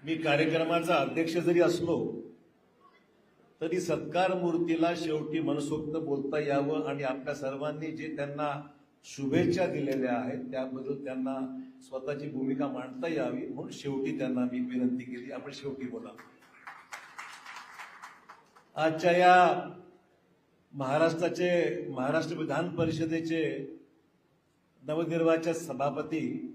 मी कार्यक्रमाचा अध्यक्ष जरी असलो तरी सत्कार मूर्तीला शेवटी मनसोक्त बोलता यावं आणि आपल्या सर्वांनी जे त्यांना शुभेच्छा दिलेल्या आहेत त्याबद्दल त्यांना स्वतःची भूमिका मांडता यावी म्हणून शेवटी त्यांना मी विनंती केली, आपण शेवटी बोला. आजच्या या महाराष्ट्र विधान परिषदेचे नवनिर्वाचित सभापती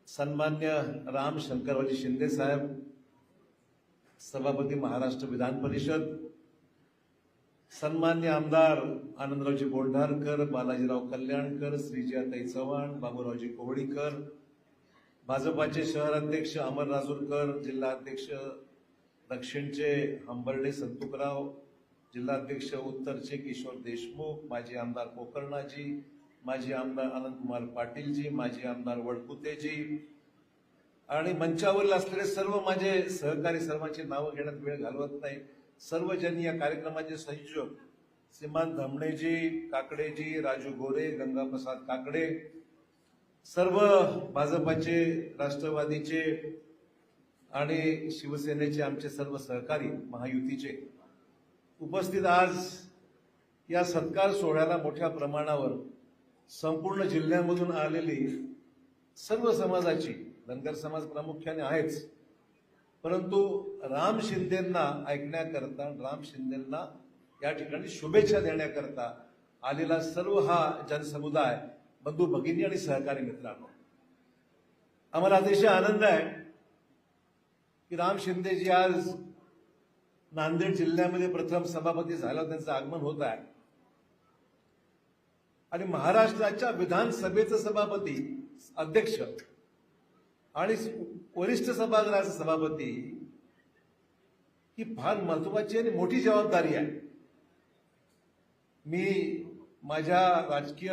सन्मान्य राम शंकररावजी शिंदे साहेब, सभापती महाराष्ट्र विधान परिषद, सन्मान्य आमदार आनंदरावजी बोंढारकर, बालाजीराव कल्याणकर, श्रीजयाताई चव्हाण, बाबूरावजी कोहळीकर, भाजपाचे शहराध्यक्ष अमर राजूरकर, जिल्हाध्यक्ष दक्षिणचे हंबर्डे संतुकराव, जिल्हाध्यक्ष उत्तरचे किशोर देशमुख, माजी आमदार कोकर्णाजी, माजी आमदार अनंतकुमार पाटीलजी, माजी आमदार वडकुतेजी आणि मंचावरील असलेले सर्व माझे सहकारी, सर्वांची नावं घेण्यात वेळ घालवत नाही. सर्वजण या कार्यक्रमाचे संयोजक श्रीमान धमणेजी, काकडेजी, राजू गोरे, गंगाप्रसाद काकडे, सर्व भाजपाचे, राष्ट्रवादीचे आणि शिवसेनेचे आमचे सर्व सहकारी महायुतीचे उपस्थित आज या सत्कार सोहळ्याला मोठ्या प्रमाणावर संपूर्ण जिल्ह्यामधून आलेली सर्व समाजाची, धनगर समाज प्रामुख्याने आहेच, परंतु राम शिंदेंना ऐकण्याकरता, राम शिंदेंना या ठिकाणी शुभेच्छा देण्याकरता आलेला सर्व हा जनसमुदाय, बंधू भगिनी आणि सहकारी मित्रांनो, आम्हाला अतिशय आनंद आहे की राम शिंदेजी आज नांदेड जिल्ह्यामध्ये प्रथम सभापती झाल्यावर त्यांचं आगमन होत आहे आणि महाराष्ट्राच्या विधानसभेचं सभापती, अध्यक्ष आणि वरिष्ठ सभागृहाचे सभापती ही फार महत्वाची आणि मोठी जबाबदारी आहे. मी माझ्या राजकीय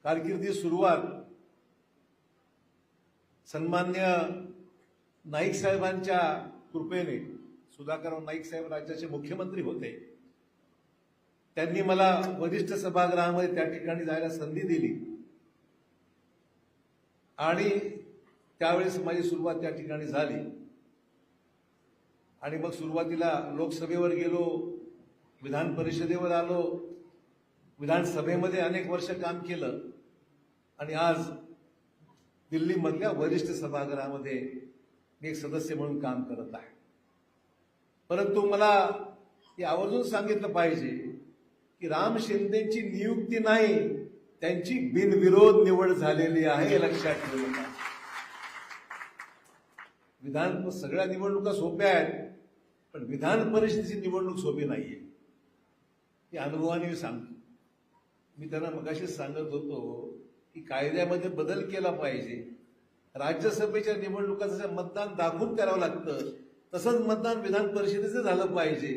कारकिर्दी सुरुवात सन्मान्य नाईक साहेबांच्या कृपेने, सुधाकरराव नाईक साहेब राज्याचे मुख्यमंत्री होते, त्यांनी मला वरिष्ठ सभागृहामध्ये त्या ठिकाणी जायला संधी दिली आणि त्यावेळेस माझी सुरुवात त्या ठिकाणी झाली आणि मग सुरुवातीला लोकसभेवर गेलो, विधान परिषदेवर आलो, विधानसभेमध्ये अनेक वर्ष काम केलं आणि आज दिल्लीमधल्या वरिष्ठ सभागृहामध्ये मी एक सदस्य म्हणून काम करत आहे. परंतु मला हे आवर्जून सांगितलं पाहिजे की राम शिंदेची नियुक्ती नाही, त्यांची बिनविरोध निवड झालेली आहे, हे लक्षात ठेवू नका. विधान सगळ्या निवडणुका सोप्या आहेत, पण विधान परिषदेची निवडणूक सोपी नाहीये, हे अनुभवाने मी सांगतो. मी त्यांना मगाशीच सांगत होतो की कायद्यामध्ये बदल केला पाहिजे. राज्यसभेच्या निवडणुका जसं मतदान दाखवून करावं लागतं तसंच मतदान विधान परिषदेचं झालं पाहिजे.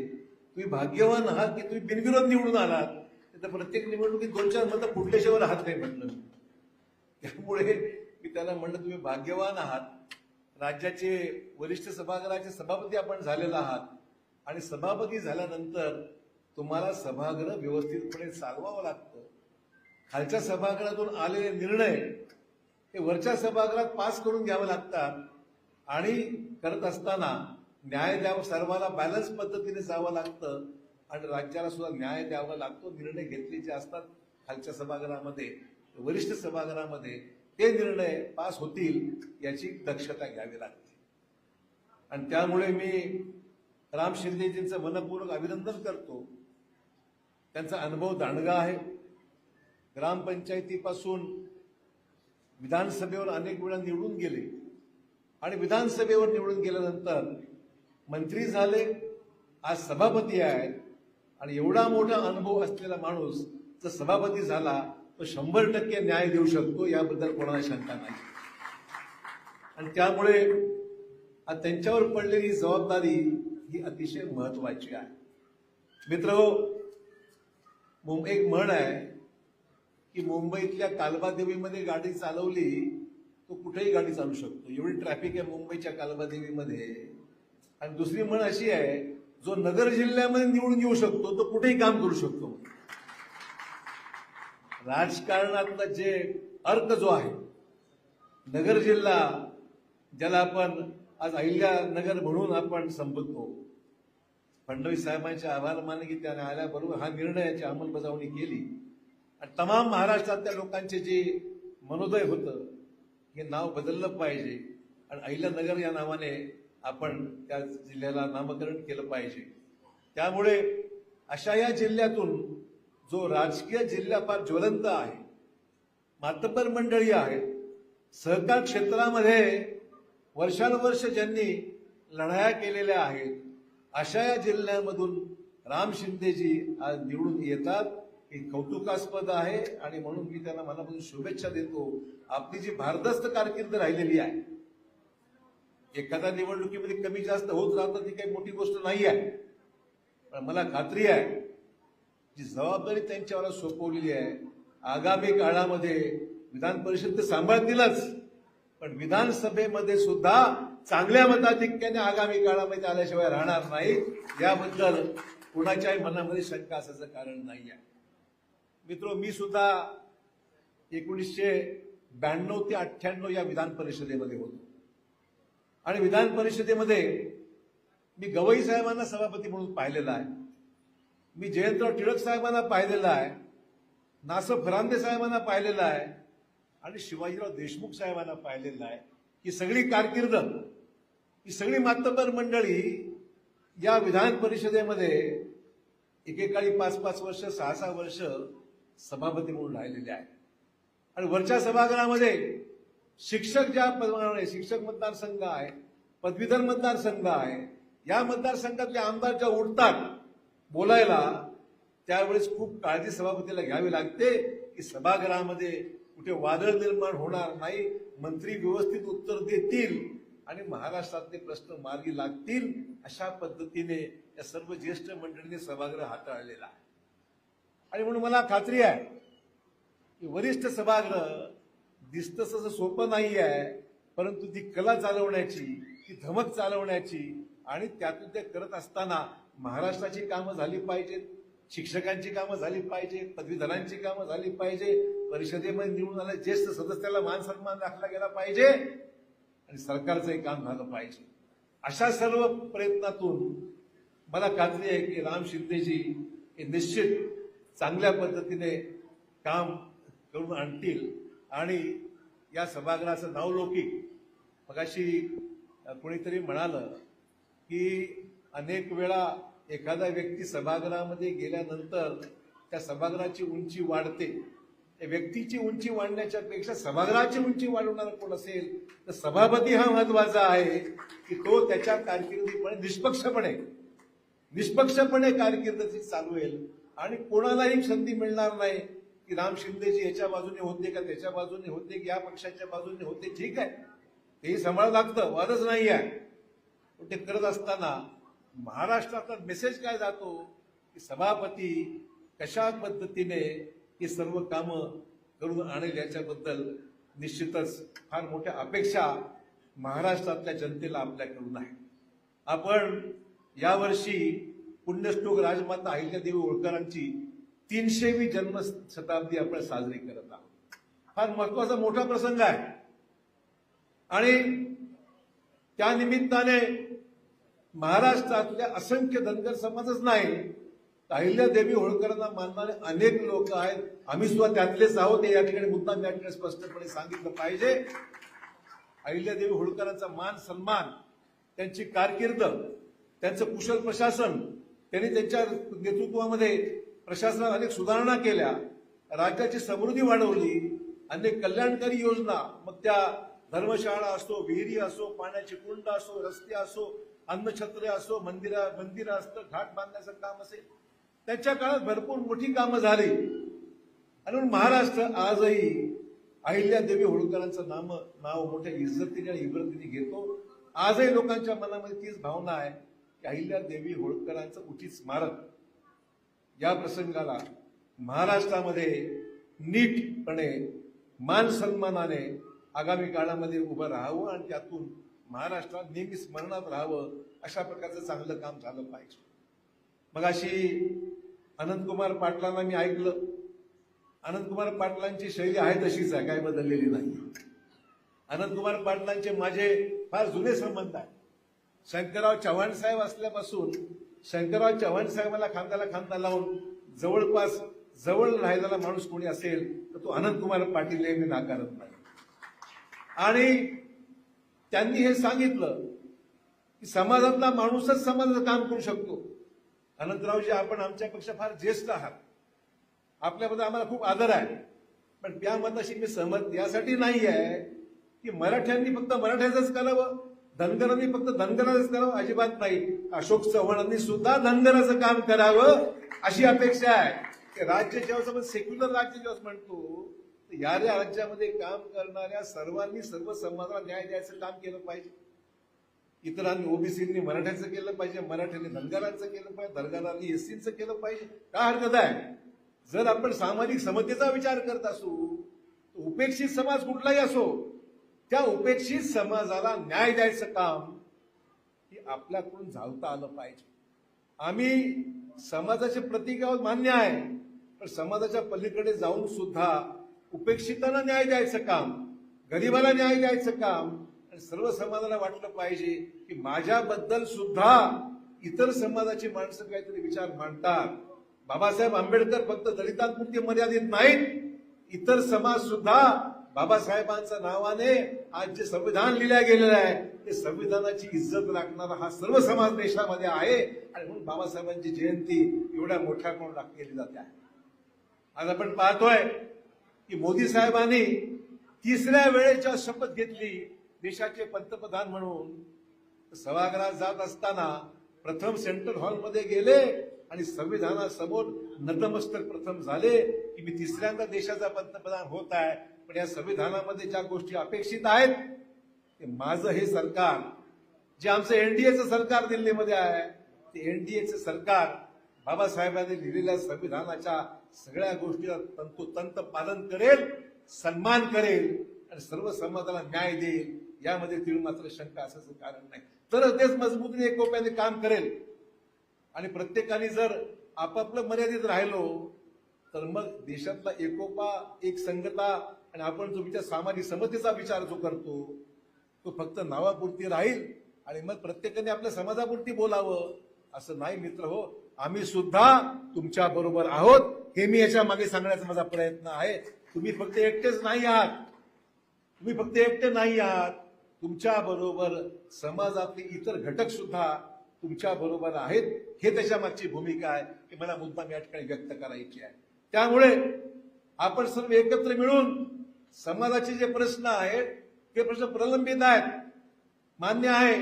तुम्ही भाग्यवान आहात की तुम्ही बिनविरोध निवडून आलात, तर प्रत्येक निवडणुकीत 2-4 मतं फुटल्याशिवाय राहत नाही म्हटलं. त्यामुळे मी त्याला म्हणलं तुम्ही भाग्यवान आहात, राज्याचे वरिष्ठ सभागृहाचे सभापती आपण झालेला आहात आणि सभापती झाल्यानंतर तुम्हाला सभागृह व्यवस्थितपणे चालवावं लागतं. खालच्या सभागृहातून आलेले निर्णय हे वरच्या सभागृहात पास करून घ्यावे लागतात आणि करत असताना न्याय द्यावा, सर्वांना बॅलन्स पद्धतीने जावं लागतं आणि राज्याला सुद्धा न्याय द्यावा लागतो. निर्णय घेतले जे असतात खालच्या सभागृहामध्ये, वरिष्ठ सभागृहामध्ये, ते निर्णय पास होतील याची दक्षता घ्यावी लागते. आणि त्यामुळे मी राम शिंदेजींचं मनपूर्वक अभिनंदन करतो. त्यांचा अनुभव दांडगा आहे. ग्रामपंचायतीपासून विधानसभेवर अनेक वेळा निवडून गेले आणि विधानसभेवर निवडून गेल्यानंतर मंत्री झाले, आज सभापती आहेत आणि एवढा मोठा अनुभव असलेला माणूस जर सभापती झाला तो 100% न्याय देऊ शकतो, याबद्दल कोणाला शंका नाही. आणि त्यामुळे आज त्यांच्यावर पडलेली जबाबदारी ही अतिशय महत्वाची आहे. मित्रहो, एक म्हण आहे की मुंबईतल्या कालबादेवीमध्ये गाडी चालवली तो कुठेही गाडी चालू शकतो, एवढी ट्रॅफिक आहे मुंबईच्या कालबादेवीमध्ये. आणि दुसरी म्हण अशी आहे, जो नगर जिल्ह्यामध्ये निवडून येऊ शकतो तो कुठेही काम करू शकतो. राजकारणातला जे अर्थ जो आहे, नगर जिल्हा ज्याला आपण आज अहिल्यानगर म्हणून आपण संबोधतो, फडणवीस साहेबांचे आभार मानले की त्याने आल्याबरोबर हा निर्णयाची अंमलबजावणी केली आणि तमाम महाराष्ट्रातल्या लोकांचे जे मनोदय होतं हे नाव बदललं पाहिजे आणि अहिल्यानगर या नावाने आपण त्या जिल्ह्याला नामकरण केलं पाहिजे. त्यामुळे अशा या जिल्ह्यातून जो राजकीय जिल्हा फार ज्वलंत आहे, मातब्बर मंडळी आहेत, सहकार क्षेत्रामध्ये वर्षानुवर्ष ज्यांनी लढाया केलेल्या आहेत, अशा या जिल्ह्यामधून राम शिंदेजी आज निवडून येतात हे कौतुकास्पद आहे आणि म्हणून मी त्यांना मनापासून शुभेच्छा देतो. आपली जी भारदस्त कारकीर्द राहिलेली आहे, एखाद्या निवडणुकीमध्ये कमी जास्त होत राहतं ती काही मोठी गोष्ट नाही आहे, पण मला खात्री आहे जी जबाबदारी त्यांच्यावर सोपवलेली आहे, आगामी काळामध्ये विधान परिषद ते सांभाळतीलच, पण विधानसभेमध्ये सुद्धा चांगल्या मताधिक्याने आगामी काळामध्ये आल्याशिवाय राहणार नाही, याबद्दल कुणाच्याही मनामध्ये शंका असायचं कारण नाही आहे. मित्रो, मी सुद्धा 1992 ते 98 या विधान परिषदेमध्ये होतो आणि विधान परिषदेमध्ये मी गवई साहेबांना सभापती म्हणून पाहिलेलं आहे, मी जयंतराव टिळक साहेबांना पाहिलेलं आहे, नासर फरांदे साहेबांना पाहिलेलं आहे आणि शिवाजीराव देशमुख साहेबांना पाहिलेलं आहे. ही सगळी कारकीर्द, ही सगळी मातब्बर मंडळी या विधान परिषदेमध्ये एकेकाळी 5-5 वर्ष 6-6 वर्ष सभापती म्हणून राहिलेले आहेत आणि वरच्या सभागृहामध्ये शिक्षक ज्या प्रमाणे शिक्षक मतदारसंघ आहे, पदवीधर मतदारसंघ आहे, या मतदारसंघातले आमदार ज्या उठतात बोलायला त्यावेळेस खूप काळजी सभापतीला घ्यावी लागते की सभागृहामध्ये कुठे वादळ निर्माण होणार नाही, मंत्री व्यवस्थित उत्तर देतील आणि महाराष्ट्रातले प्रश्न मार्गी लागतील, अशा पद्धतीने या सर्व ज्येष्ठ मंडळींनी सभागृह हाताळलेला आहे. आणि म्हणून मला खात्री आहे की वरिष्ठ सभागृह दिसतं तसं सोपं नाही आहे, परंतु ती कला चालवण्याची, ती धमक चालवण्याची आणि त्यातून ते करत असताना महाराष्ट्राची कामं झाली पाहिजेत, शिक्षकांची कामं झाली पाहिजे, पदवीधरांची कामं झाली पाहिजे, परिषदेमध्ये निवडून आलेल्या ज्येष्ठ सदस्याला मान सन्मान राखला गेला पाहिजे आणि सरकारचंही काम झालं पाहिजे. अशा सर्व प्रयत्नातून मला खात्री आहे की राम शिंदेजी हे निश्चित चांगल्या पद्धतीने काम करून आणतील आणि या सभागृहाचं नावलौकिक. मगाशी कोणीतरी म्हणालं की अनेक वेळा एखादा व्यक्ती सभागृहामध्ये गेल्यानंतर त्या सभागृहाची उंची वाढते. त्या व्यक्तीची उंची वाढण्याच्या पेक्षा सभागृहाची उंची वाढवणारा कोण असेल तर सभापती हा महत्वाचा आहे की तो त्याच्या कारकिर्दीपणे निष्पक्षपणे कारकिर्द चालवेल आणि कोणालाही संधी मिळणार नाही की राम शिंदेजी याच्या बाजूने होते का त्याच्या बाजूने होते की या पक्षाच्या बाजूने होते. ठीक आहे, तेही सांभाळावं लागतं, वादच नाही आहे, पण ते करत असताना महाराष्ट्राचा मेसेज काय जातो की सभापती कशा पद्धतीने ही सर्व कामं करून आणेल याच्याबद्दल निश्चितच फार मोठ्या अपेक्षा महाराष्ट्रातल्या जनतेला आपल्याकडून आहे. आपण यावर्षी पुण्यश्लोक राजमाता अहिल्यादेवी होळकरांची 300वी जन्मशताब्दी आपण साजरी करत आहोत. फार महत्वाचा मोठा प्रसंग आहे आणि त्या निमित्ताने महाराष्ट्रातल्या असंख्य धनगर समाजच नाही, अहिल्यादेवी होळकरांना मानणारे अनेक लोक आहेत. आम्ही सुद्धा त्यातलेच आहोत, या ठिकाणी मुद्दाम या ठिकाणी स्पष्टपणे सांगितलं पाहिजे. अहिल्यादेवी होळकरांचा मान सन्मान, त्यांची कारकीर्द, त्यांचं कुशल प्रशासन, त्यांनी त्यांच्या नेतृत्वामध्ये प्रशासनात अनेक सुधारणा केल्या, राज्याची समृद्धी वाढवली, अनेक कल्याणकारी योजना, मग त्या धर्मशाळा असो, विहिरी असो, पाण्याची कुंड असो, रस्ते असो, अन्नछत्रे असो, मंदिरं असतं, घाट बांधण्याचं काम असेल, त्यांच्या काळात भरपूर मोठी कामं झाली आणि महाराष्ट्र आजही अहिल्यादेवी होळकरांचं नाव मोठ्या इज्जतीने आणि इब्रतीने घेतो. आजही लोकांच्या मनामध्ये तीच भावना आहे की अहिल्यादेवी होळकरांचं उचित स्मारक या प्रसंगाला महाराष्ट्रामध्ये नीटपणे मान सन्मानाने आगामी काळामध्ये उभं राहावं आणि त्यातून महाराष्ट्रात नेहमी स्मरणात राहावं, अशा प्रकारचं चांगलं काम झालं पाहिजे. मगाशी अनंतकुमार पाटलांना मी ऐकलं. अनंतकुमार पाटलांची शैली आहे तशीच आहे, काय बदललेली नाही. अनंतकुमार पाटलांचे माझे फार जुने संबंध आहेत. शंकरराव चव्हाण साहेब असल्यापासून शंकरराव चव्हाण साहेबांना खांद्याला खांदा लावून जवळपास जवळ राहिलेला माणूस कोणी असेल तर तो अनंतकुमार पाटील हे मी नाकारत नाही. आणि त्यांनी हे सांगितलं की समाजातला माणूसच समाजाचं काम करू शकतो. अनंतरावजी, आपण आमच्यापेक्षा फार ज्येष्ठ आहात, आपल्याबद्दल आम्हाला खूप आदर आहे, पण त्या मताशी मी सहमत यासाठी नाही आहे की मराठ्यांनी फक्त मराठ्याचंच करावं, धनगरांनी फक्त धनगराचंच करावं, अजिबात नाही. अशोक चव्हाणांनी सुद्धा धनगराचं काम करावं अशी अपेक्षा आहे. की राज्य जेव्हा आपण सेक्युलर राज्य जेव्हा म्हणतो तर या राज्यामध्ये काम करणाऱ्या सर्वांनी सर्व समाजाला न्याय द्यायचं काम केलं पाहिजे. इतरांनी ओबीसींनी मराठ्याचं केलं पाहिजे, मराठ्यांनी धनगरांचं केलं पाहिजे, धनगरांनी एससीचं केलं पाहिजे. काय हरकत आहे? जर आपण सामाजिक समतेचा विचार करत असू तर उपेक्षित समाज कुठलाही असो त्या उपेक्षित समाजाला न्याय द्यायचं काम हे आपल्याकडून झालता आलं पाहिजे. आम्ही समाजाचे प्रतीक आहोत, मान्य आहे, पण समाजाच्या पलीकडे जाऊन सुद्धा उपेक्षितांना न्याय द्यायचं काम, गरिबाला न्याय द्यायचं काम, आणि सर्व समाजाला वाटलं पाहिजे की माझ्याबद्दल सुद्धा इतर समाजाची माणसं काहीतरी विचार मांडतात. बाबासाहेब आंबेडकर फक्त दलितांपुरते मर्यादित नाहीत, इतर समाज सुद्धा बाबासाहेबांच्या नावाने आज जे संविधान लिहिलं गेलेलं आहे ते संविधानाची इज्जत राखणारा हा सर्व समाज देशामध्ये आहे. आणि म्हणून बाबासाहेबांची जयंती एवढ्या मोठ्या करून केली जाते आहे. आज आपण पाहतोय की मोदी साहेबांनी तिसऱ्या वेळेच्या शपथ घेतली देशाचे पंतप्रधान म्हणून. सभागृहात जात असताना प्रथम सेंट्रल हॉलमध्ये गेले आणि संविधानासमोर नतमस्तक प्रथम झाले की मी तिसऱ्यांदा देशाचा पंतप्रधान होत आहे, पण या संविधानामध्ये ज्या गोष्टी अपेक्षित आहेत ते माझं हे सरकार, जे आमचं एनडीएचं सरकार दिल्लीमध्ये आहे, ते एनडीएचं सरकार बाबासाहेबांनी लिहिलेल्या संविधानाच्या सगळ्या गोष्टीला तंतोतंत पालन करेल, सन्मान करेल आणि सर्व समाजाला न्याय देईल. यामध्ये तीळ मात्र शंका असायचं कारण नाही. तर तेच मजबूतीने एकोप्याने काम करेल. आणि प्रत्येकाने जर आपापलं मर्यादित राहिलो तर मग देशातला एकोपा, एक संगता आणि आपण जो विचार सामाजिक समतेचा विचार जो करतो तो फक्त नावापुरती राहील आणि मग प्रत्येकाने आपल्या समाजापुरती बोलावं असं नाही. मित्र हो, आम्ही सुद्धा तुमच्या बरोबर आहोत हे मी याच्या मागे सांगण्याचा माझा प्रयत्न आहे. तुम्ही फक्त एकटेच नाही आहात, तुम्ही फक्त एकटे नाही आहात, तुमच्या बरोबर समाजातले इतर घटक सुद्धा तुमच्या बरोबर आहेत. हे त्याच्या मागची भूमिका आहे की मला मुद्दाम या ठिकाणी व्यक्त करायची आहे. त्यामुळे आपण सर्व एकत्र मिळून समाजाचे जे प्रश्न आहेत ते प्रश्न प्रलंबित आहेत, मान्य आहे.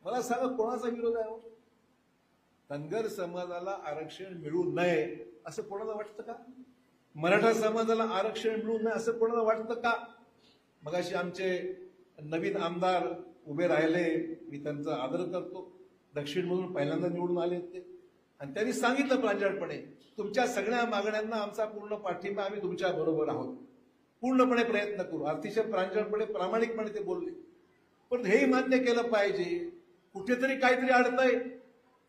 मला सांगा, कोणाचा विरोध आहे? धनगर समाजाला आरक्षण मिळू नये असं कोणाला वाटतं का? मराठा समाजाला आरक्षण मिळू नये असं कोणाला वाटतं का? मगाशी आमचे नवीन आमदार उभे राहिले, मी त्यांचा आदर करतो, दक्षिणमधून पहिल्यांदा निवडून आले ते, आणि त्यांनी सांगितलं प्रांजळपणे तुमच्या सगळ्या मागण्यांना आमचा पूर्ण पाठिंबा, आम्ही तुमच्या बरोबर आहोत, पूर्णपणे प्रयत्न करू. अतिशय प्रांजळपणे प्रामाणिकपणे ते बोलले. पण हेही मान्य केलं पाहिजे कुठेतरी काहीतरी अडतंय,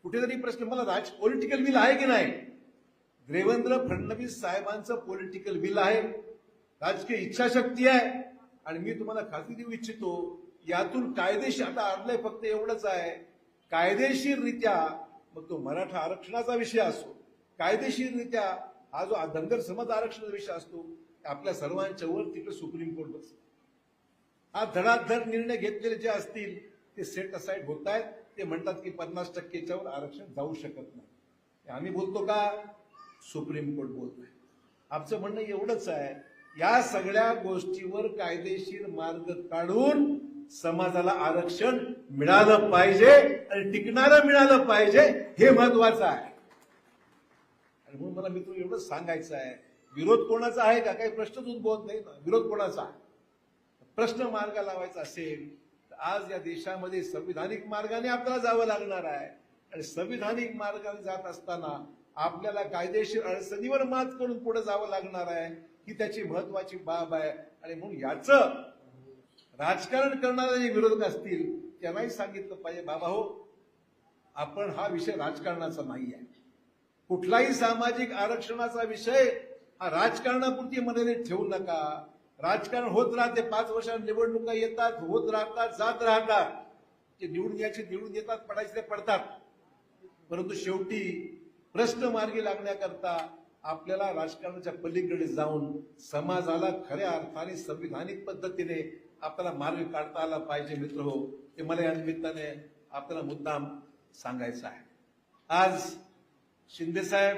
कुठेतरी प्रश्न. मला पॉलिटिकल विल आहे की नाही? देवेंद्र फडणवीस साहेबांचं पॉलिटिकल विल आहे, राजकीय इच्छाशक्ती आहे, आणि मी तुम्हाला खात्री देऊ इच्छितो यातून कायदेशीर, आता अडलंय फक्त एवढंच आहे, कायदेशीररित्या, मग तो मराठा आरक्षणाचा विषय असो, कायदेशीररित्या हा जो धनगर समाज आरक्षणाचा विषय असतो, आपल्या सर्वांच्या वर तिकडे सुप्रीम कोर्ट बसतो. हा धडाधड निर्णय घेतलेले जे असतील ते सेट असाइड होत आहेत. ते म्हणतात की 50%च्या वर आरक्षण जाऊ शकत नाही. आम्ही बोलतो का? सुप्रीम कोर्ट बोलतोय. आमचं म्हणणं एवढंच आहे, या सगळ्या गोष्टीवर कायदेशीर मार्ग काढून समाजाला आरक्षण मिळालं पाहिजे आणि टिकणारं मिळालं पाहिजे, हे महत्वाचं आहे. आणि म्हणून मला मित्र एवढंच सांगायचं आहे, विरोध कोणाचा आहे का? काही प्रश्नच उद्भवत नाही ना. विरोध कोणाचा? प्रश्न मार्ग लावायचा असेल तर आज या देशामध्ये संविधानिक मार्गाने आपल्याला जावं लागणार आहे. आणि संविधानिक मार्गाने जात असताना आपल्याला कायदेशीर अडचणीवर मात करून पुढे जावं लागणार आहे, ही त्याची महत्वाची बाब आहे. आणि म्हणून याचं राजकारण करणारे जे विरोधक असतील त्यांनाही सांगितलं पाहिजे, बाबा हो, आपण हा विषय राजकारणाचा नाही आहे. कुठलाही सामाजिक आरक्षणाचा विषय हा राजकारणापुरती मर्यादित ठेवू नका. राजकारण होत राहते, 5 वर्षांनी निवडणुका येतात, होत राहतात, जात राहतात. ते निवडून यायचे निवडून येतात, पडायचे ते पडतात. परंतु शेवटी प्रश्न मार्गी लागण्याकरता आपल्याला राजकारणाच्या पलीकडे जाऊन समाजाला खऱ्या अर्थाने संविधानिक पद्धतीने आपल्याला मार्ग काढता आला पाहिजे. मित्र हो, ते मला या निमित्ताने आपल्याला मुद्दाम सांगायचं आहे. आज शिंदेसाहेब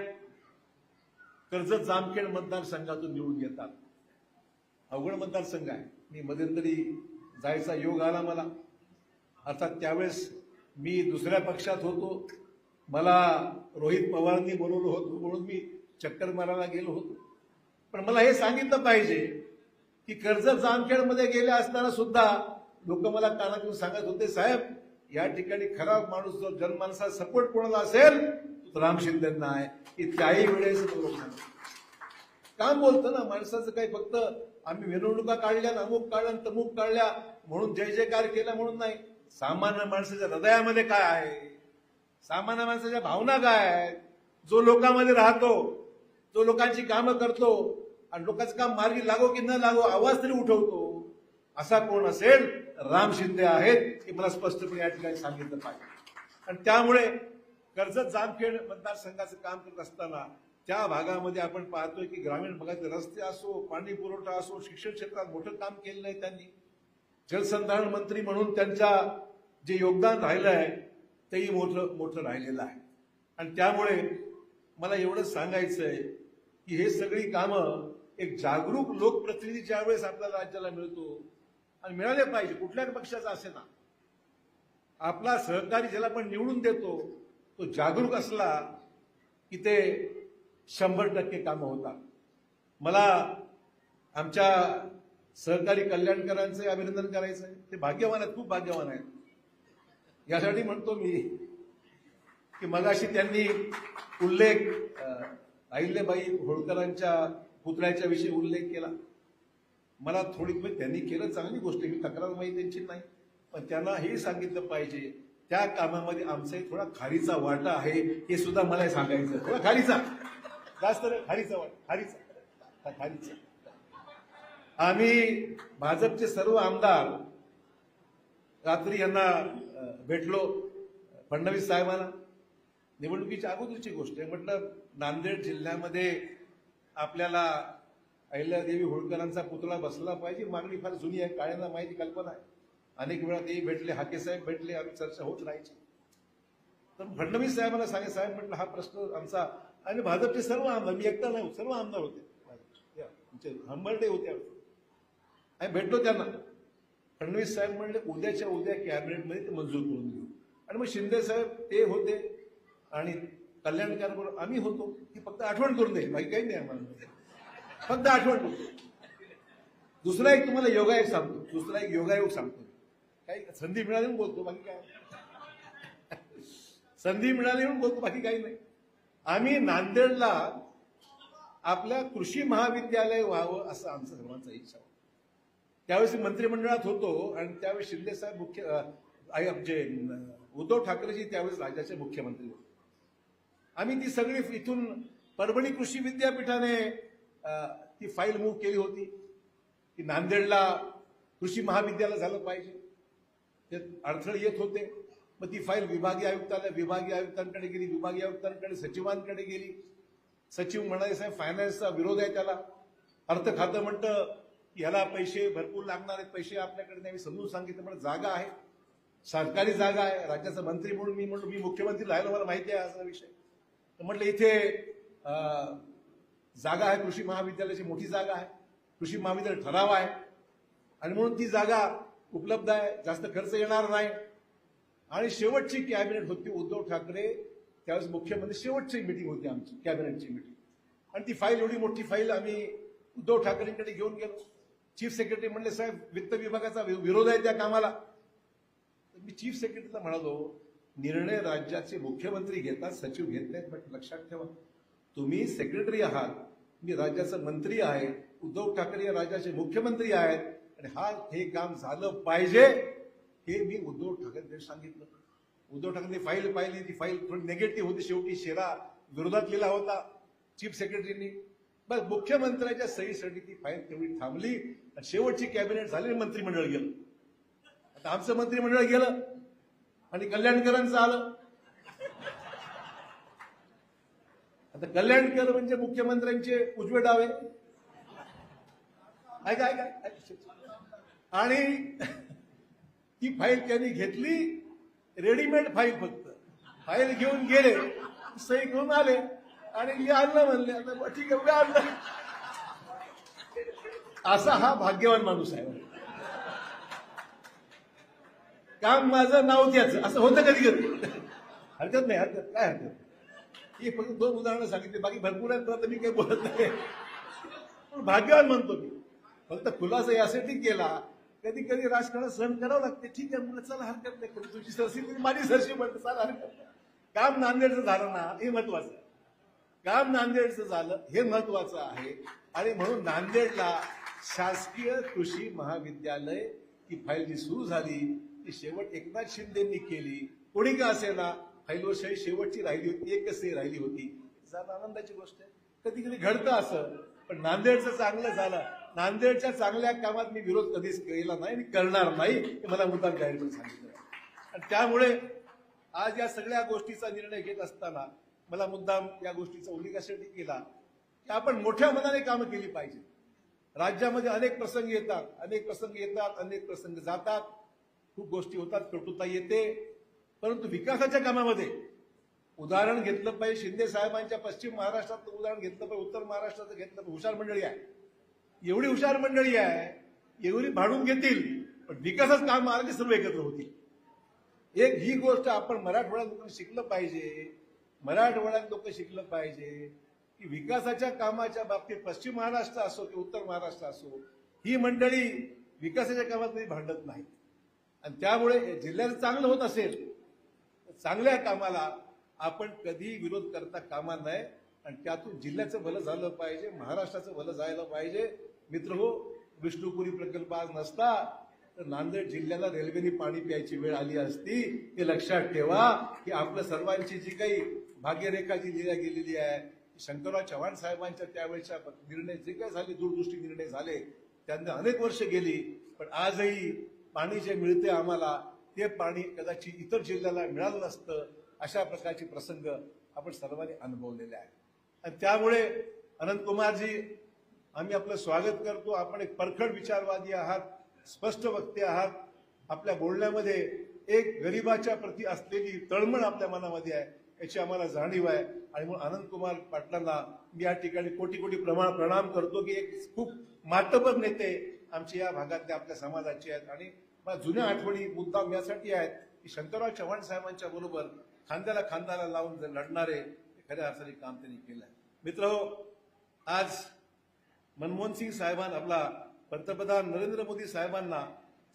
कर्जत जामखेड मतदारसंघातून निवडून येतात. अवघड मतदारसंघ आहे. मी मध्यंतरी जायचा योग आला मला. अर्थात त्यावेळेस मी दुसऱ्या पक्षात होतो. मला रोहित पवारांनी बोलवलं होतं म्हणून मी चक्कर मारायला गेलो होतो. पण मला हे सांगितलं पाहिजे की कर्जत जामखेडमध्ये गेले असताना सुद्धा लोक मला कानातून सांगत होते, साहेब या ठिकाणी खरा माणूस जो जनमानसाचा सपोर्ट कोणाला असेल तो राम शिंदेंना आहे. की त्याही वेळेस काम बोलतं ना माणसाचं. काही फक्त आम्ही मिरवणुका काढल्या, अमुक काढल्या, तमुक काढल्या म्हणून जय जयकार केला म्हणून नाही. सामान्य माणसाच्या हृदयामध्ये काय आहे, सामान्य माणसाच्या भावना काय आहेत, जो लोकांमध्ये राहतो, जो लोकांची कामं करतो आणि लोकांचं काम मार्गी लागो की न लागो आवाज तरी उठवतो, असा कोण असेल राम शिंदे आहेत हे मला स्पष्टपणे या ठिकाणी सांगितलं पाहिजे. आणि त्यामुळे कर्जत जामखेड मतदारसंघाचं काम करत असताना त्या भागामध्ये आपण पाहतोय की ग्रामीण भागातले रस्ते असो, पाणी पुरवठा असो, शिक्षण क्षेत्रात मोठं काम केलेलं आहे त्यांनी. जलसंधारण मंत्री म्हणून त्यांच्या जे योगदान राहिलं आहे तेही मोठं राहिलेलं आहे. आणि त्यामुळे मला एवढंच सांगायचं आहे की हे सगळी कामं एक जागरूक लोकप्रतिनिधी ज्यावेळेस आपल्या राज्याला मिळतो आणि मिळाले पाहिजे, कुठल्याच पक्षाचा असे ना, आपला सहकारी ज्याला आपण निवडून देतो तो जागरूक असला की ते 100% कामं होतात. मला आमच्या सहकारी कल्याणकरांचे अभिनंदन करायचं आहे. ते भाग्यवान आहेत, खूप भाग्यवान आहेत. यासाठी म्हणतो मी की मगाशी त्यांनी उल्लेख अहिल्याबाई होळकरांच्या पुतळ्याच्या विषयी उल्लेख केला. मला थोडी त्यांनी केलं, चांगली गोष्ट, मी तक्रार माहिती त्यांची नाही, पण त्यांना हे सांगितलं पाहिजे त्या कामामध्ये आमचाही थोडा खारीचा वाटा आहे हे सुद्धा मला सांगायचं. थोडा खारीचा, जास्त खारीचा वाटा, खारीचा. आम्ही भाजपचे सर्व आमदार रात्री यांना भेटलो, फडणवीस साहेबांना. निवडणुकीच्या अगोदरची गोष्ट आहे. म्हटलं नांदेड जिल्ह्यामध्ये आपल्याला अहिल्यादेवी होळकरांचा पुतळा बसला पाहिजे. मागणी फार जुनी आहे, काळ्यांना माहिती, कल्पना आहे. अनेक वेळा तेही भेटले, हाके साहेब भेटले, आम्ही चर्चा होत राहायची. तर फडणवीस साहेबांना सांगे, साहेब म्हटलं हा प्रश्न आमचा, आणि भाजपचे सर्व आमदार, मी एकटा नाही, सर्व आमदार होते, हंबर्डे होते, आम्ही भेटलो त्यांना. फडणवीस साहेब म्हणले उद्याच्या उद्या कॅबिनेटमध्ये ते मंजूर करून घेऊ. आणि मग शिंदे साहेब ते होते आणि कल्याणकार बरोबर आम्ही होतो. की फक्त आठवण करून दे, बाकी काही नाही आम्हाला, फक्त आठवण करतो. दुसरा एक तुम्हाला योगायोग सांगतो, काही संधी मिळाली म्हणून बोलतो, बाकी काय, संधी मिळाली म्हणून बोलतो, बाकी काही नाही. आम्ही नांदेडला आपल्या कृषी महाविद्यालय व्हावं असं आमचं सर्वांचा इच्छा होती. त्यावेळेस मंत्रिमंडळात होतो आणि त्यावेळेस शिंदे साहेब आमचे उद्धव ठाकरेजी त्यावेळेस राज्याचे मुख्यमंत्री होते. आम्ही ती सगळी इथून परभणी कृषी विद्यापीठाने ती फाईल मूव्ह केली होती की नांदेडला कृषी महाविद्यालय झालं पाहिजे. ते अडथळे येत होते. मग ती फाईल विभागीय आयुक्तांकडे गेली, विभागीय आयुक्तांकडे, सचिवांकडे गेली. सचिव म्हणाले साहेब फायनान्सचा विरोध आहे त्याला. अर्थ खातं म्हणतं याला पैसे भरपूर लागणार आहेत, पैसे आपल्याकडे नाही. समजून सांगितलं, म्हणजे जागा आहे, सरकारी जागा आहे, राज्याचा मंत्री म्हणून मी मुख्यमंत्री राहिलो, मला माहिती आहे असा विषय. तर म्हटलं इथे जागा आहे, कृषी महाविद्यालयाची मोठी जागा आहे, कृषी महाविद्यालय ठराव आहे आणि म्हणून ती जागा उपलब्ध आहे, जास्त खर्च येणार नाही. आणि शेवटची कॅबिनेट होती उद्धव ठाकरे त्यावेळेस मुख्यमंत्री, शेवटची मीटिंग होती आमची, कॅबिनेटची मीटिंग. आणि ती फाईल, एवढी मोठी फाईल आम्ही उद्धव ठाकरेंकडे घेऊन गेलो. चीफ सेक्रेटरी म्हणले साहेब वित्त विभागाचा विरोध आहे त्या कामाला. मी चीफ सेक्रेटरीला म्हणालो निर्णय राज्याचे मुख्यमंत्री घेतात, सचिव घेत नाहीत. म्हटलं लक्षात ठेवा, तुम्ही सेक्रेटरी आहात, मी राज्याचा मंत्री आहे, उद्धव ठाकरे या राज्याचे मुख्यमंत्री आहेत आणि हे काम झालं पाहिजे हे मी उद्धव ठाकरेंकडे सांगितलं. उद्धव ठाकरेंनी फाईल पाहिली, ती फाईल थोडी निगेटिव्ह होती, शेवटी शेरा विरोधात लिहिला होता चीफ सेक्रेटरींनी. मग मुख्यमंत्र्याच्या सहीसाठी ती फाईल तेवढी थांबली आणि शेवटची कॅबिनेट झाली, मंत्रिमंडळ गेलं. आता आमचं मंत्रिमंडळ गेलं आणि कल्याणकरांचं आलं. आता कल्याणकर म्हणजे मुख्यमंत्र्यांचे उजवे डावे. ऐका ऐका आणि ती फाईल त्यांनी घेतली, रेडीमेड फाईल, फक्त फाईल घेऊन गेले, सही घेऊन आले आणि मी आणलं म्हणले. आता ठीक आहे, आणलं. असा हा भाग्यवान माणूस आहे. काम माझं नाव त्याचं, असं होतं कधी कधी. हरकत नाही, हरकत काय हरकत. ही फक्त 2 उदाहरणं सांगितली, बाकी भरपूर आहेत, तर मी काही बोलत नाही. पण भाग्यवान म्हणतो मी. फक्त खुलासा यासाठी केला, कधी कधी राजकारण सहन करावं लागते. ठीक आहे, मला चला हरकत नाही, कधी तुझी सरशी माझी सरशी म्हणते, चला हरकत नाही. काम नांदेडचं झालं ना, हे महत्वाचं. काम नांदेडचं झालं हे महत्वाचं आहे. आणि म्हणून नांदेडला शासकीय कृषी महाविद्यालय ही फाईल जी सुरू झाली ती शेवट एकनाथ शिंदेंनी केली. कोणी का असेना, फाईलवर सही शेवटची राहिली होती, एकच सही राहिली होती. जरा आनंदाची गोष्ट आहे. कधी कधी घडतं असं, पण नांदेडचं चांगलं झालं. नांदेडच्या चांगल्या कामात मी विरोध कधीच केला नाही आणि करणार नाही, हे मला मुद्दाम जाहीरपणे सांगितलं. आणि त्यामुळे आज या सगळ्या गोष्टीचा निर्णय घेत असताना मला मुद्दाम या गोष्टीचा उल्लेख यासाठी केला की आपण मोठ्या मनाने कामं केली पाहिजे. राज्यामध्ये अनेक प्रसंग येतात, अनेक प्रसंग जातात, खूप गोष्टी होतात, कटुता येते, परंतु विकासाच्या कामामध्ये उदाहरण घेतलं पाहिजे. शिंदे साहेबांच्या पश्चिम महाराष्ट्रातलं उदाहरण घेतलं पाहिजे, उत्तर महाराष्ट्राचं घेतलं पाहिजे. हुशार मंडळी आहे, एवढी हुशार मंडळी आहे, एवढी भाडून घेतील, पण विकासाचं काम आलं की सर्व एकत्र होतील. एक ही गोष्ट आपण मराठवाड्यात लोकांनी शिकलं पाहिजे. मराठवाड्यात लोक शिकलं पाहिजे की विकासाच्या कामाच्या बाबतीत पश्चिम महाराष्ट्र असो की उत्तर महाराष्ट्र असो, ही मंडळी विकासाच्या कामात कधी भांडत नाही. आणि त्यामुळे जिल्ह्याचं चांगलं होत असेल तर चांगल्या कामाला आपण कधी विरोध करता कामा नये आणि त्यातून जिल्ह्याचं भलं झालं पाहिजे, महाराष्ट्राचं भलं झालं पाहिजे. मित्रहो, विष्णुपुरी प्रकल्प आज नसता तर नांदेड जिल्ह्याला रेल्वेने पाणी प्यायची वेळ आली असती. हे लक्षात ठेवा की आपल्या सर्वांची जी काही भाग्यरेखा जी लिहिल्या गेलेली आहे, शंकरराव चव्हाण साहेबांच्या त्यावेळेच्या निर्णय जे काही झाले, दूरदृष्टी निर्णय झाले, त्यांना अनेक वर्ष गेली, पण आजही पाणी जे मिळते आम्हाला ते पाणी कदाचित इतर जिल्ह्याला मिळालं नसतं. अशा प्रकारचे प्रसंग आपण सर्वांनी अनुभवलेले आहेत. आणि त्यामुळे अनंतकुमारजी, आम्ही आपलं स्वागत करतो. आपण एक परखड विचारवादी आहात, स्पष्ट वक्ते आहात. आपल्या बोलण्यामध्ये एक गरिबाच्या प्रती असलेली तळमळ आपल्या मनामध्ये आहे, याची आम्हाला जाणीव आहे. आणि म्हणून अनंतकुमार पाटलांना मी या ठिकाणी कोटी कोटी प्रणाम करतो की एक खूप मातबर नेते आमच्या या भागातल्या आपल्या समाजाचे आहेत. आणि मला जुन्या आठवणी मुद्दाम यासाठी आहेत की शंकरराव चव्हाण साहेबांच्या बरोबर खांद्याला खांद्याला लावून लढणारे खऱ्या अर्थाने काम त्यांनी केलं आहे. मित्रहो, आज मनमोहन सिंग साहेबांना, आपला पंतप्रधान नरेंद्र मोदी साहेबांना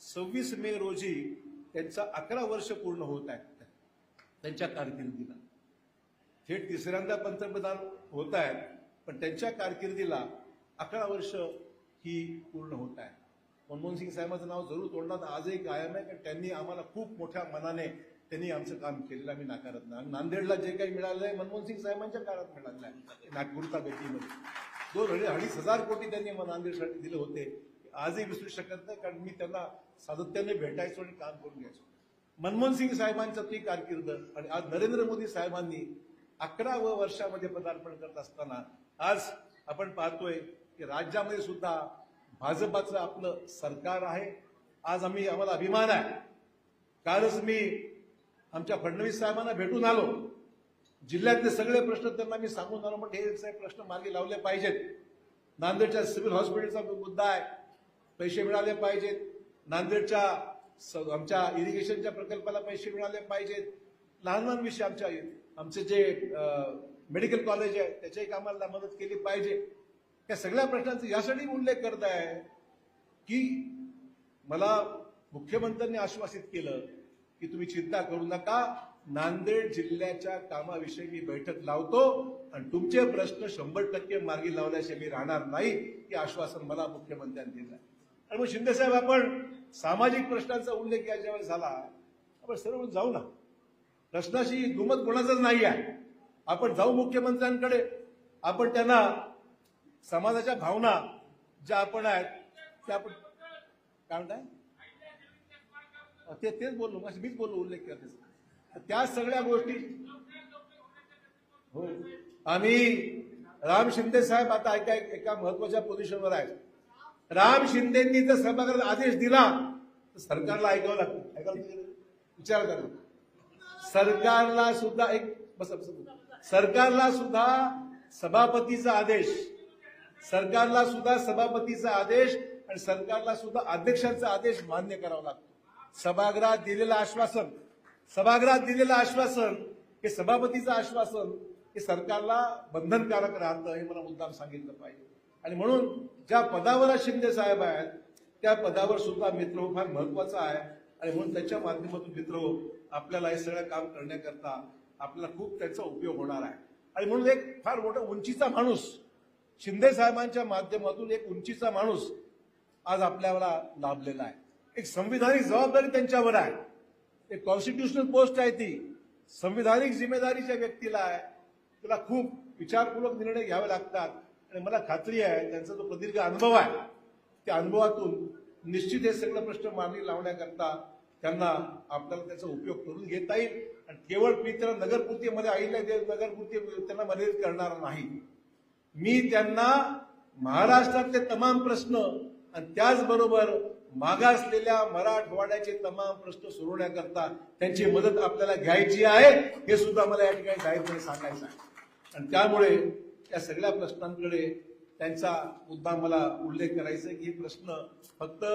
26 मे रोजी त्यांचा 11 वर्ष पूर्ण होत आहेत त्यांच्या कारकिर्दीला. थेट तिसऱ्यांदा पंतप्रधान होत आहेत, पण त्यांच्या कारकिर्दीला 11 वर्ष ही पूर्ण होत आहे. मनमोहन सिंग साहेबांचं नाव जरूर तोंडात आजही कायम आहे, कारण त्यांनी आम्हाला खूप मोठ्या मनाने त्यांनी आमचं काम केलेलं आम्ही नाकारत नाही. नांदेडला जे काही मिळालंय मनमोहन सिंग साहेबांच्या काळात मिळालं आहे. नागपूरच्या भेटीमध्ये 2,500 कोटी त्यांनी नांदेडसाठी दिले होते. आजही विसरू शकत नाही, कारण मी त्यांना सातत्याने भेटायचो आणि काम करून घ्यायचो. मनमोहन सिंग साहेबांचं ती कारकीर्द आणि आज नरेंद्र मोदी साहेबांनी 11व्या वर्षामध्ये पदार्पण करत असताना आज आपण पाहतोय की राज्यामध्ये सुद्धा भाजपाचं आपलं सरकार आहे. आज आम्हाला अभिमान आहे. कालच मी आमच्या फडणवीस साहेबांना भेटून आलो. जिल्ह्यातले सगळे प्रश्न त्यांना मी सांगून आलो, पण हे प्रश्न मार्गी लावले पाहिजेत. नांदेडच्या सिव्हिल हॉस्पिटलचा मुद्दा आहे, पैसे मिळाले पाहिजेत. नांदेडच्या आमच्या इरिगेशनच्या प्रकल्पाला पैसे मिळाले पाहिजेत. लहान लहान विषय आमचे जे मेडिकल कॉलेज आहे त्याच्याही कामाला मदत केली पाहिजे. या सगळ्या प्रश्नांचा यासाठी उल्लेख करत आहे की मला मुख्यमंत्र्यांनी आश्वासित केलं की तुम्ही चिंता करू नका, नांदेड जिल्ह्याच्या कामाविषयी मी बैठक लावतो आणि तुमचे प्रश्न 100% मार्गी लावल्याशिवाय मी राहणार नाही, हे आश्वासन मला मुख्यमंत्र्यांनी दिलं. आणि मग शिंदेसाहेब, आपण सामाजिक प्रश्नांचा उल्लेख याच्या वेळेस झाला, आपण सर्व जाऊ ना. प्रश्नाशी दुमत कोणाचंच नाही आहे. आपण जाऊ मुख्यमंत्र्यांकडे, आपण त्यांना समाजाच्या भावना ज्या आपण आहेत त्या आपण काय म्हणताय तेच बोललो मीच बोललो उल्लेख केला त्या सगळ्या गोष्टी हो आम्ही राम शिंदे साहेब आता एका महत्वाच्या पोझिशनवर आहेत राम शिंदेंनी जर सभागृहात आदेश दिला तर सरकारला ऐकावं लागतं विचार करा सरकारला सुद्धा सरकारला सुद्धा सभापतीचा आदेश आणि सरकारला सुद्धा अध्यक्षांचा आदेश मान्य करावा लागतो सभागृहात दिलेलं आश्वासन हे सभापतीचं आश्वासन हे सरकारला बंधनकारक राहतं हे मला मुद्दाम सांगितलं पाहिजे आणि म्हणून ज्या पदावर शिंदे साहेब आहेत त्या पदावर सुद्धा मित्र फार महत्वाचा आहे आणि म्हणून त्याच्या माध्यमातून मित्र आपल्याला हे सगळं काम करण्याकरता आपल्याला खूप त्याचा उपयोग होणार आहे आणि म्हणून एक फार मोठा उंचीचा माणूस शिंदे साहेबांच्या माध्यमातून एक उंचीचा माणूस आज आपल्याला लाभलेला आहे एक संविधानिक जबाबदारी त्यांच्यावर आहे एक कॉन्स्टिट्युशनल पोस्ट आहे ती संविधानिक जिम्मेदारीच्या व्यक्तीला आहे त्याला खूप विचारपूर्वक निर्णय घ्यावे लागतात आणि मला खात्री आहे त्यांचा जो प्रदीर्घ अनुभव आहे त्या अनुभवातून निश्चित हे सगळे प्रश्न मार्गी लावण्याकरता त्यांना आपल्याला त्याचा उपयोग करून घेता येईल आणि केवळ मी त्यांना नगरपूर्तीमध्ये नगरपूर्ती त्यांना मर्यादित करणार नाही मी त्यांना महाराष्ट्रातले तमाम प्रश्न आणि त्याचबरोबर मागासलेल्या मराठवाड्याचे तमाम प्रश्न सोडवण्याकरता त्यांची मदत आपल्याला घ्यायची आहे हे सुद्धा मला या ठिकाणी जाहीरपणे सांगायचं आहे आणि त्यामुळे या सगळ्या प्रश्नांकडे त्यांचा मुद्दा मला उल्लेख करायचा की हे प्रश्न फक्त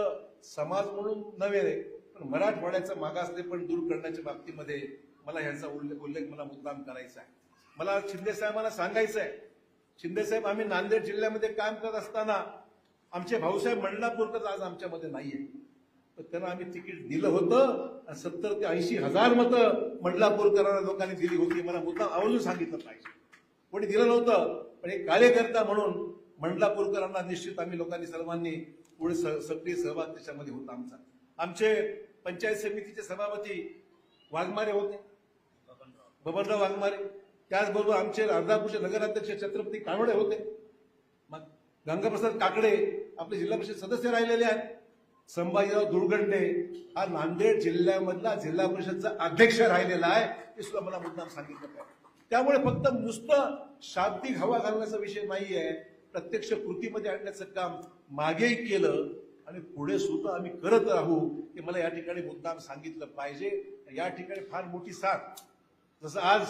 समाज म्हणून नव्हे पण मराठवाड्याचा मागासले पण दूर करण्याच्या बाबतीमध्ये मला ह्याचा उल्लेख मला मुद्दाम करायचा आहे मला शिंदे साहेबांना सांगायचं आहे शिंदे साहेब आम्ही नांदेड जिल्ह्यामध्ये काम करत असताना आमचे भाऊसाहेब मंडलापूरकर आज आमच्यामध्ये नाहीये तर त्यांना आम्ही तिकीट दिलं होतं आणि 70 ते 80 हजार मतं मंडलापूरकरांना लोकांनी दिली होती मला मुद्दाम आवर्जून सांगितलं पाहिजे कोणी दिलं नव्हतं पण एक कार्यकर्ता म्हणून मंडलापूरकरांना निश्चित आम्ही लोकांनी सर्वांनी पुढे सक्रिय सहभाग त्याच्यामध्ये होता आमचे पंचायत समितीचे सभापती वाघमारे होते बबनराव वाघमारे त्याचबरोबर आमचे अर्धापूरचे नगराध्यक्ष छत्रपती कानोडे होते मग गंगाप्रसाद काकडे आपले जिल्हा परिषद सदस्य राहिलेले आहेत संभाजीराव दुर्गंडे हा नांदेड जिल्ह्यामधला जिल्हा परिषदचा अध्यक्ष राहिलेला आहे हे सुद्धा मला मुद्दाम सांगितलं पाहिजे त्यामुळे फक्त नुसतं शाब्दिक हवा घालण्याचा विषय नाहीये प्रत्यक्ष कृतीमध्ये आणण्याचं काम मागेही केलं आणि पुढे सुद्धा आम्ही करत राहू हे मला या ठिकाणी मुद्दाम सांगितलं पाहिजे या ठिकाणी फार मोठी साथ जसं आज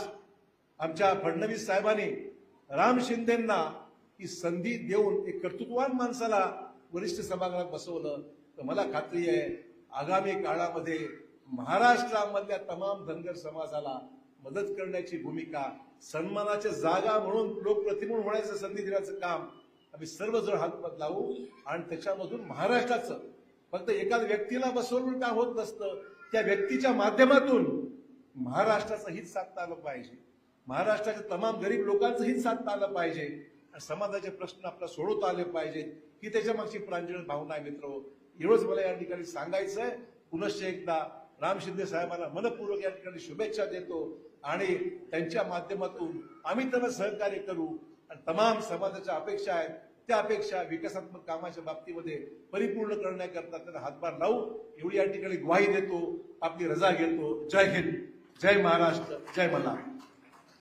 आमच्या फडणवीस साहेबांनी राम शिंदेंना ही संधी देऊन एक कर्तृत्ववान माणसाला वरिष्ठ सभागृहात बसवलं तर मला खात्री आहे आगामी काळामध्ये महाराष्ट्रामधल्या तमाम धनगर समाजाला मदत करण्याची भूमिका सन्मानाच्या जागा म्हणून लोकप्रतिनिधी होण्याचं संधी देण्याचं काम आम्ही सर्वजण हातभार लावू आणि त्याच्यामधून महाराष्ट्राचं फक्त एकाच व्यक्तीला बसवून का होत नसतं त्या व्यक्तीच्या माध्यमातून महाराष्ट्राचं हित साधता आलं पाहिजे महाराष्ट्राच्या तमाम गरीब लोकांचं हित साधता आलं पाहिजे आणि समाजाचे प्रश्न आपल्याला सोडवता आले पाहिजेत ही त्याच्या मागची प्रांजळ भावना आहे मित्र एवढंच मला या ठिकाणी सांगायचं आहे पुनश्च एकदा राम शिंदे साहेबांना मनपूर्वक या ठिकाणी शुभेच्छा देतो आणि त्यांच्या माध्यमातून आम्ही त्यांना सहकार्य करू आणि तमाम समाजाच्या अपेक्षा आहेत त्या अपेक्षा विकासात्मक कामाच्या बाबतीमध्ये परिपूर्ण करण्याकरता त्यांना हातभार लावू एवढी या ठिकाणी ग्वाही देतो आपली रजा घेतो जय हिंद जय महाराष्ट्र जय मल्हार